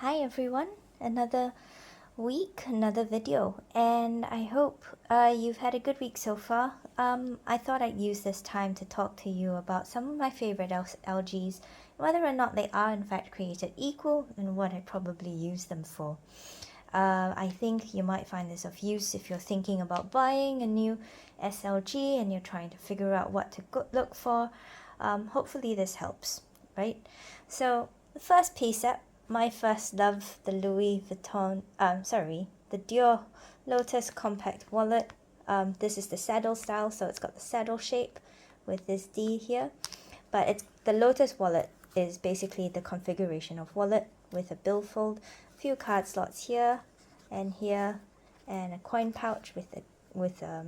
Hi everyone, another week, another video, and I hope you've had a good week so far. I thought I'd use this time to talk to you about some of my favorite SLGs, whether or not they are in fact created equal, and what I'd probably use them for. I think you might find this of use if you're thinking about buying a new SLG and you're trying to figure out what to look for. Hopefully this helps, right? So the first piece up, my first love, the Louis Vuitton, the Dior Lotus Compact Wallet. This is the saddle style, so it's got the saddle shape with this D here. But the Lotus wallet is basically the configuration of wallet with a billfold, few card slots here, and a coin pouch with a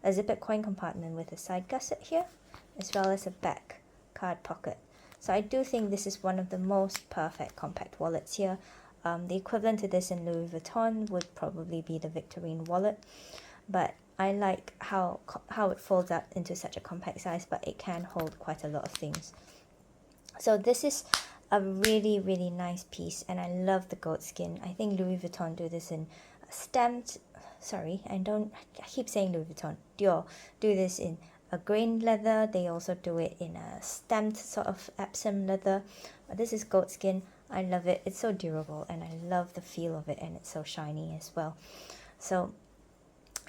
zippered coin compartment with a side gusset here, as well as a back card pocket. So I do think this is one of the most perfect compact wallets here. The equivalent to this in Louis Vuitton would probably be the Victorine wallet, but I like how it folds up into such a compact size, but it can hold quite a lot of things. So this is a really, really nice piece, and I love the goat skin. I think Louis Vuitton do this in stamped, I keep saying Louis Vuitton, Dior do this in a grain leather. They also do it in a stamped sort of Epsom leather, but this is goat skin. I love it. It's so durable, and I love the feel of it, and it's so shiny as well. So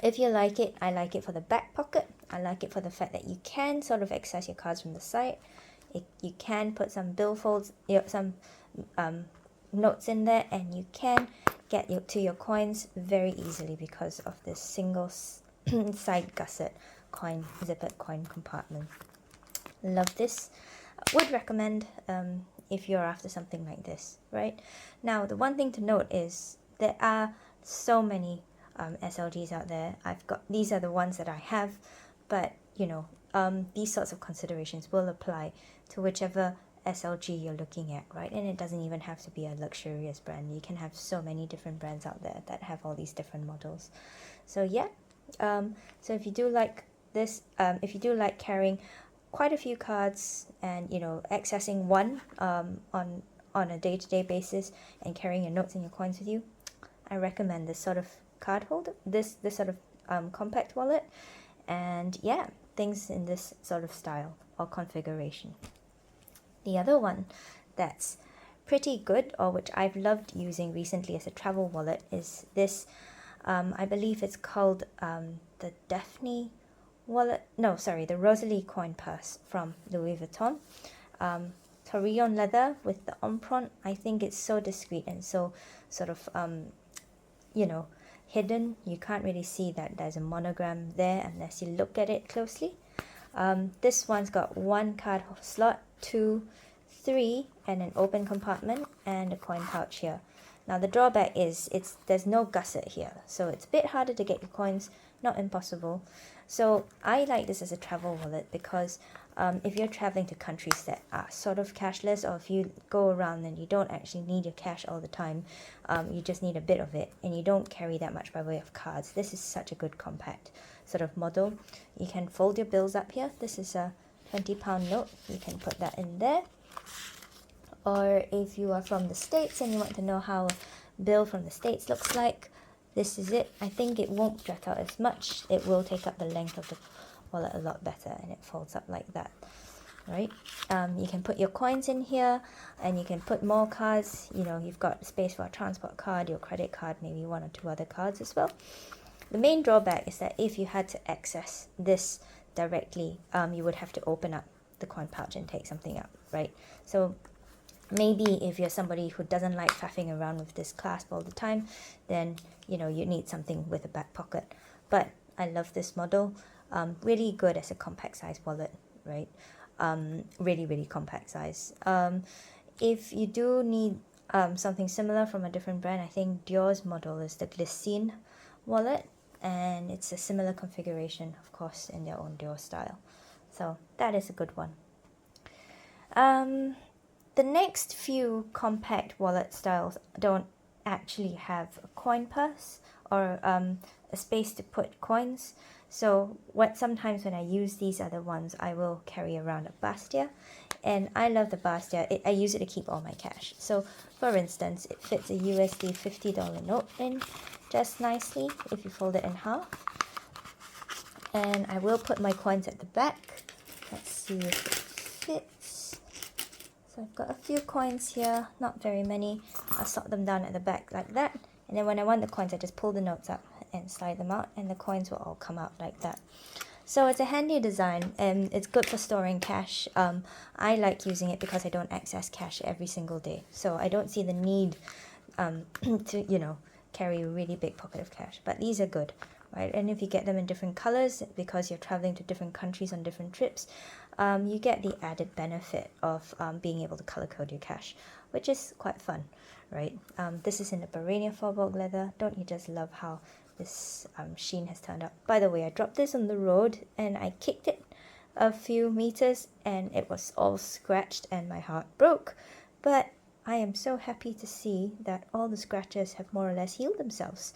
if you like it, I like it for the back pocket. I like it for the fact that you can sort of access your cards from the side. You can put some billfolds, some notes in there, and you can get to your coins very easily because of this single side gusset zippered coin compartment. Love this. Would recommend if you're after something like this, right? Now, the one thing to note is there are so many SLGs out there. These are the ones that I have, but these sorts of considerations will apply to whichever SLG you're looking at, right? And it doesn't even have to be a luxurious brand. You can have so many different brands out there that have all these different models. So yeah, so if you do like this, if you do like carrying quite a few cards and accessing one on a day-to-day basis and carrying your notes and your coins with you, I recommend this sort of card holder, this sort of compact wallet, and yeah, things in this sort of style or configuration. The other one that's pretty good, or which I've loved using recently as a travel wallet, is this. I believe it's called the Daphne wallet. No, sorry, the Rosalie coin purse from Louis Vuitton. Torillon leather with the emprunt. I think it's so discreet and so sort of hidden. You can't really see that there's a monogram there unless you look at it closely. This one's got one card slot, 2, 3, and an open compartment and a coin pouch here. Now the drawback is there's no gusset here, so it's a bit harder to get your coins, not impossible. So I like this as a travel wallet because if you're traveling to countries that are sort of cashless, or if you go around and you don't actually need your cash all the time, you just need a bit of it, and you don't carry that much by way of cards, this is such a good compact sort of model. You can fold your bills up here. This is a £20 note. You can put that in there. Or if you are from the States and you want to know how a bill from the States looks like, this is it. I think it won't jut out as much. It will take up the length of the wallet a lot better, and it folds up like that, right? You can put your coins in here, and you can put more cards. You've got space for a transport card, your credit card, maybe 1 or 2 other cards as well. The main drawback is that if you had to access this directly, you would have to open up the coin pouch and take something out, right? So maybe if you're somebody who doesn't like faffing around with this clasp all the time, then you need something with a back pocket. But I love this model. Really good as a compact size wallet, right? Really, really compact size. If you do need something similar from a different brand, I think Dior's model is the Glycine wallet, and it's a similar configuration, of course, in their own Dior style. So that is a good one. The next few compact wallet styles don't actually have a coin purse or a space to put coins. So sometimes when I use these other ones, I will carry around a bastia, And I love the bastia. I use it to keep all my cash. So for instance, it fits a USD $50 note in just nicely if you fold it in half. And I will put my coins at the back. Let's see if it fits. So I've got a few coins here, not very many. I'll slot them down at the back like that. And then when I want the coins, I just pull the notes up and slide them out, and the coins will all come out like that. So it's a handy design, and it's good for storing cash. I like using it because I don't access cash every single day. So I don't see the need to, you know, carry a really big pocket of cash. But these are good, right? And if you get them in different colors, because you're traveling to different countries on different trips, you get the added benefit of being able to color code your cash, which is quite fun, right? This is in the Barania Faubourg leather. Don't you just love how this sheen has turned out? By the way, I dropped this on the road and I kicked it a few meters and it was all scratched and my heart broke. But I am so happy to see that all the scratches have more or less healed themselves.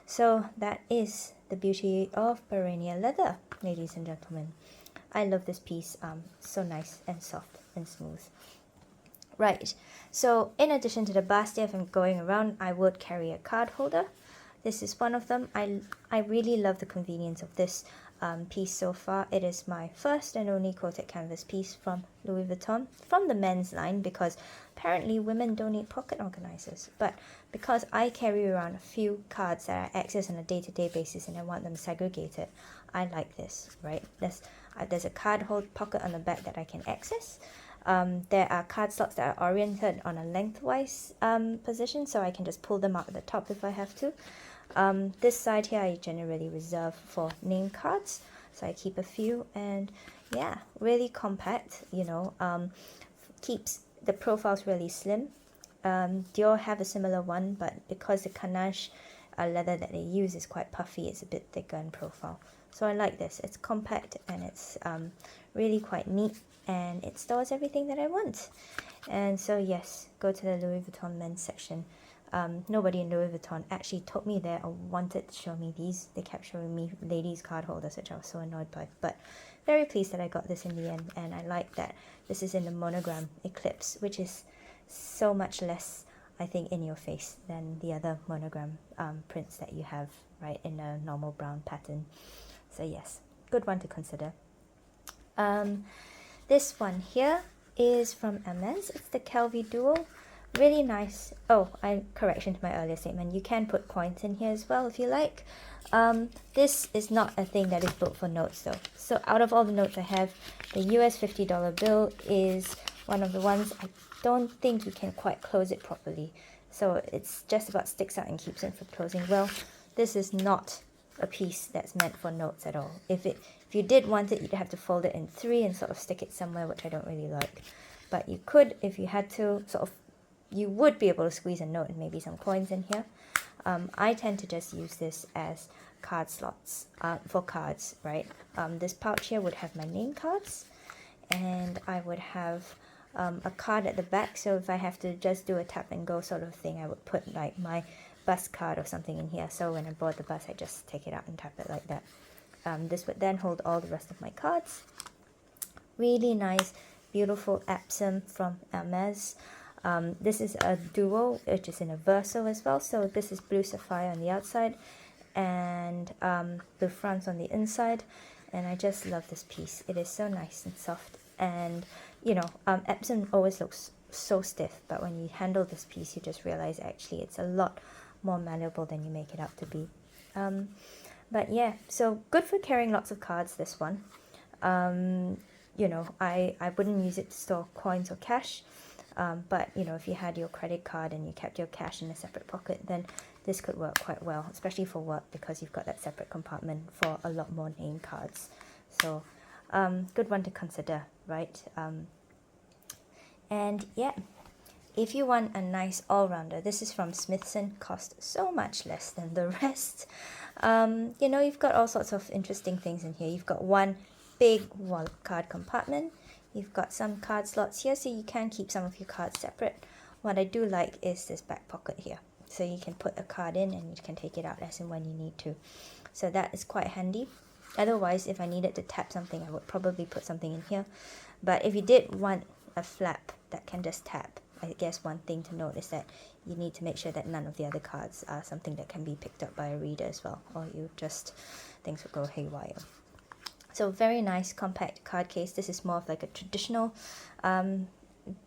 So that is the beauty of Barania leather, ladies and gentlemen. I love this piece, so nice and soft and smooth. Right, so in addition to the bastia, if I'm going around, I would carry a card holder. This is one of them. I really love the convenience of this piece so far. It is my first and only quilted canvas piece from Louis Vuitton, from the men's line, because apparently women don't need pocket organizers. But because I carry around a few cards that I access on a day-to-day basis and I want them segregated, I like this, right? There's a card hold pocket on the back that I can access. There are card slots that are oriented on a lengthwise position, so I can just pull them out at the top if I have to. This side here I generally reserve for name cards, so I keep a few, and yeah, really compact, you know, keeps the profiles really slim. Dior have a similar one, but because the Canache leather that they use is quite puffy, it's a bit thicker in profile. So I like this. It's compact and it's really quite neat, and it stores everything that I want. And so yes, go to the Louis Vuitton men's section. Nobody in Louis Vuitton actually told me there or wanted to show me these. They kept showing me ladies card holders, which I was so annoyed by. But very pleased that I got this in the end, and I like that this is in the monogram eclipse, which is so much less, I think, in your face than the other monogram prints that you have, right, in a normal brown pattern. So yes, good one to consider. This one here is from Hermes. It's the Calvi Duo. Really nice. Oh, correction to my earlier statement. You can put coins in here as well if you like. This is not a thing that is built for notes though. So out of all the notes I have, the US $50 bill is one of the ones I don't think you can quite close it properly. So it's just about sticks out and keeps it from closing well. This is not a piece that's meant for notes at all. If you did want it, you'd have to fold it in three and sort of stick it somewhere, which I don't really like. But you could, if you had to, sort of, you would be able to squeeze a note and maybe some coins in here. I tend to just use this as card slots for cards, right? This pouch here would have my name cards, and I would have a card at the back, so if I have to just do a tap and go sort of thing, I would put like my bus card or something in here, so when I board the bus I just take it out and tap it like that. This would then hold all the rest of my cards. Really nice, beautiful Epsom from Hermes. This is a duo, which is in a verso as well, so this is blue sapphire on the outside and blue France on the inside, and I just love this piece. It is so nice and soft, and you know, Epsom always looks so stiff, but when you handle this piece you just realize actually it's a lot more malleable than you make it out to be. But yeah, so good for carrying lots of cards, this one. You know, I wouldn't use it to store coins or cash, but you know, if you had your credit card and you kept your cash in a separate pocket, then this could work quite well, especially for work, because you've got that separate compartment for a lot more name cards. So good one to consider, right? And yeah, if you want a nice all-rounder, this is from Smithson, cost so much less than the rest. You know, you've got all sorts of interesting things in here. You've got one big wallet card compartment. You've got some card slots here, so you can keep some of your cards separate. What I do like is this back pocket here. So you can put a card in and you can take it out as and when you need to. So that is quite handy. Otherwise, if I needed to tap something, I would probably put something in here. But if you did want a flap that can just tap. I guess one thing to note is that you need to make sure that none of the other cards are something that can be picked up by a reader as well, or things will go haywire. So very nice compact card case. This is more of like a traditional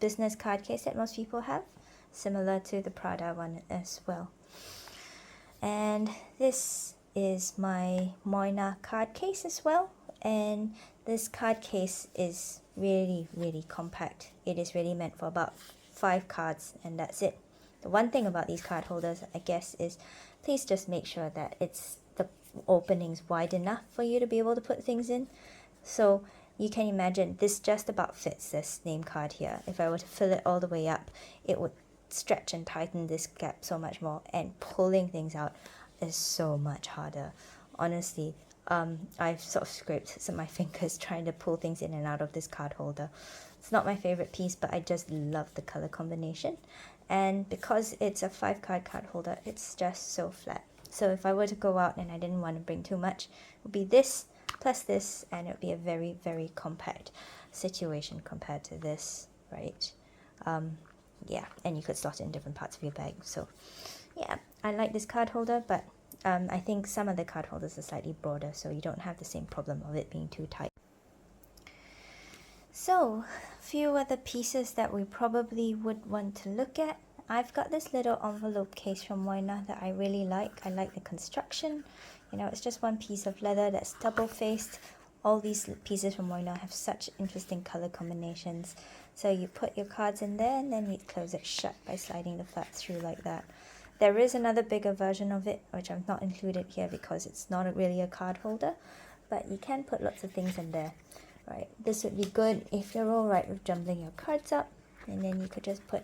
business card case that most people have, similar to the Prada one as well. And this is my Moina card case as well, and this card case is really compact. It is really meant for about 5 cards, and that's it. The one thing about these card holders, I guess, is please just make sure that the opening's wide enough for you to be able to put things in. So you can imagine this just about fits this name card here. If I were to fill it all the way up, it would stretch and tighten this gap so much more, and pulling things out is so much harder. Honestly, I've sort of scraped some of my fingers trying to pull things in and out of this card holder. It's not my favorite piece, but I just love the color combination, and because it's a 5 card holder, it's just so flat. So if I were to go out and I didn't want to bring too much, it would be this plus this, and it would be a very compact situation compared to this, right? Yeah, and you could slot it in different parts of your bag. So yeah, I like this card holder, but I think some of the card holders are slightly broader, so you don't have the same problem of it being too tight. So, a few other pieces that we probably would want to look at. I've got this little envelope case from Moina that I really like. I like the construction. You know, it's just one piece of leather that's double-faced. All these pieces from Moina have such interesting color combinations. So you put your cards in there, and then you close it shut by sliding the flap through like that. There is another bigger version of it, which I've not included here because it's not really a card holder, but you can put lots of things in there, right? This would be good if you're all right with jumbling your cards up, and then you could just put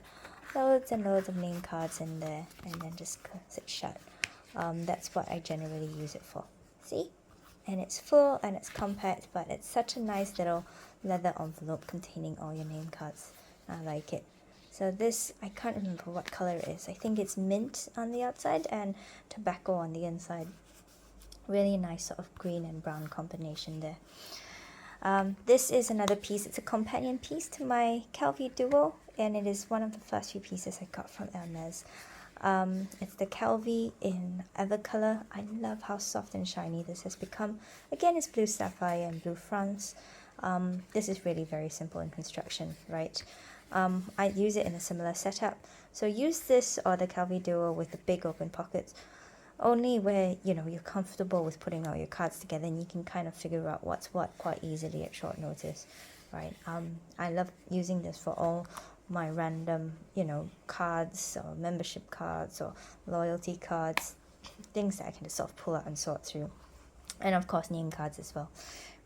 loads and loads of name cards in there, and then just close it shut. That's what I generally use it for. See? And it's full and it's compact, but it's such a nice little leather envelope containing all your name cards. I like it. So this, I can't remember what color it is. I think it's mint on the outside and tobacco on the inside. Really nice sort of green and brown combination there. This is another piece. It's a companion piece to my Calvi duo, and it is one of the first few pieces I got from Hermes. It's the Calvi in Evercolor. I love how soft and shiny this has become. Again, it's blue sapphire and blue France. This is really very simple in construction, right? I use it in a similar setup. So use this or the Calvi Duo with the big open pockets only where, you know, you're comfortable with putting all your cards together and you can kind of figure out what's what quite easily at short notice, right? I love using this for all my random, you know, cards or membership cards or loyalty cards, things that I can just sort of pull out and sort through. And of course name cards as well.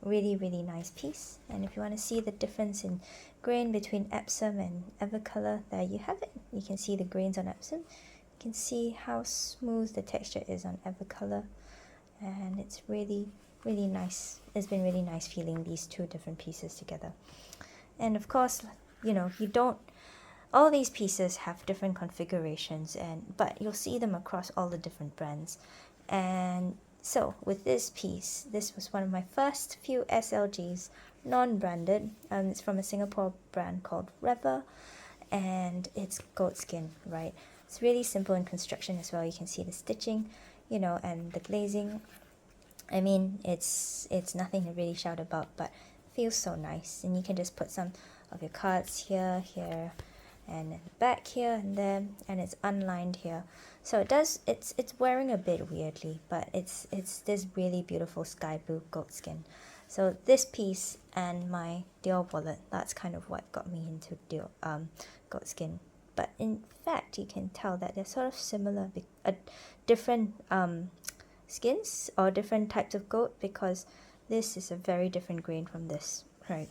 Really nice piece. And if you want to see the difference in grain between Epsom and Evercolor, there you have it. You can see the grains on Epsom. You can see how smooth the texture is on Evercolor, and it's really nice. It's been really nice feeling these two different pieces together. And of course, you know, all these pieces have different configurations, but you'll see them across all the different brands. And so with this piece, this was one of my first few SLGs, non-branded. It's from a Singapore brand called Rever, and it's goat skin, right? It's really simple in construction as well. You can see the stitching, you know, and the glazing. I mean, it's nothing to really shout about, but it feels so nice. And you can just put some of your cards here, and back here and there, and it's unlined here. So it's wearing a bit weirdly, but it's this really beautiful sky blue goat skin. So this piece and my Dior wallet, that's kind of what got me into goat skin. But in fact, you can tell that they're sort of similar, different skins or different types of goat, because this is a very different grain from this, right?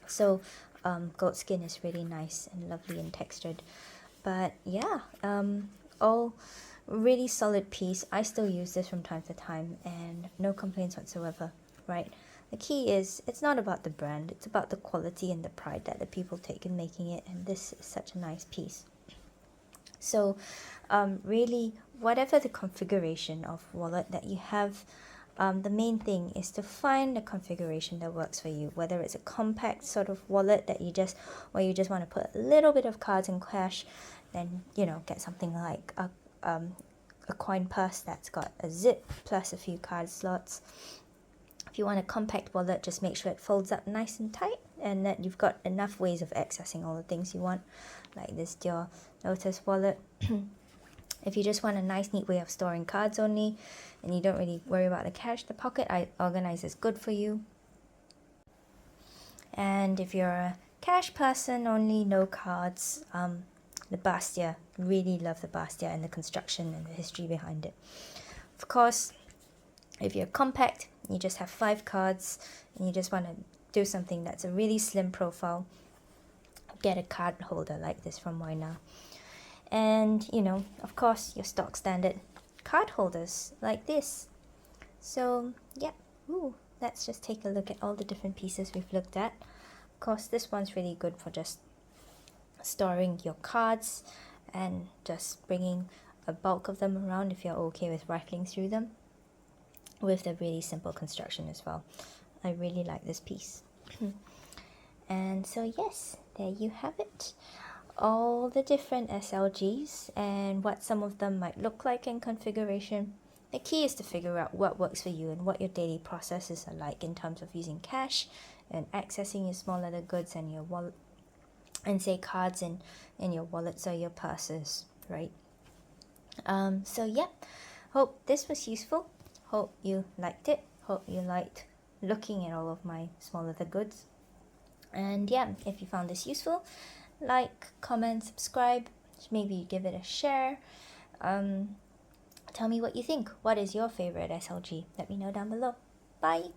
So goat skin is really nice and lovely and textured. But yeah, all really solid piece. I still use this from time to time and no complaints whatsoever, right? The key is, it's not about the brand, it's about the quality and the pride that the people take in making it, and this is such a nice piece. So really, whatever the configuration of wallet that you have, the main thing is to find the configuration that works for you, whether it's a compact sort of wallet that you just, or you just want to put a little bit of cards and cash, then, you know, get something like a coin purse that's got a zip plus a few card slots. If you want a compact wallet, just make sure it folds up nice and tight and that you've got enough ways of accessing all the things you want, like this Dior Lotus wallet. If you just want a nice neat way of storing cards only and you don't really worry about the cash, the pocket organizer is good for you. And if you're a cash person only, no cards, the bastia, really love the bastia and the construction and the history behind it. Of course, if you're compact, you just have 5 cards and you just want to do something that's a really slim profile, get a card holder like this from Moina. And, you know, of course, your stock standard card holders like this. So, yeah, let's just take a look at all the different pieces we've looked at. Of course, this one's really good for just storing your cards and just bringing a bulk of them around if you're okay with rifling through them, with the really simple construction as well. I really like this piece. And so, yes, there you have it. All the different SLGs and what some of them might look like in configuration. The key is to figure out what works for you and what your daily processes are like in terms of using cash and accessing your small leather goods and your wallet, and say cards in your wallets or your purses, right? So yeah, hope this was useful. Hope you liked it. Hope you liked looking at all of my small leather goods. And yeah, if you found this useful, like, comment, subscribe, maybe give it a share. Tell me what you think. What is your favorite SLG? Let me know down below. Bye!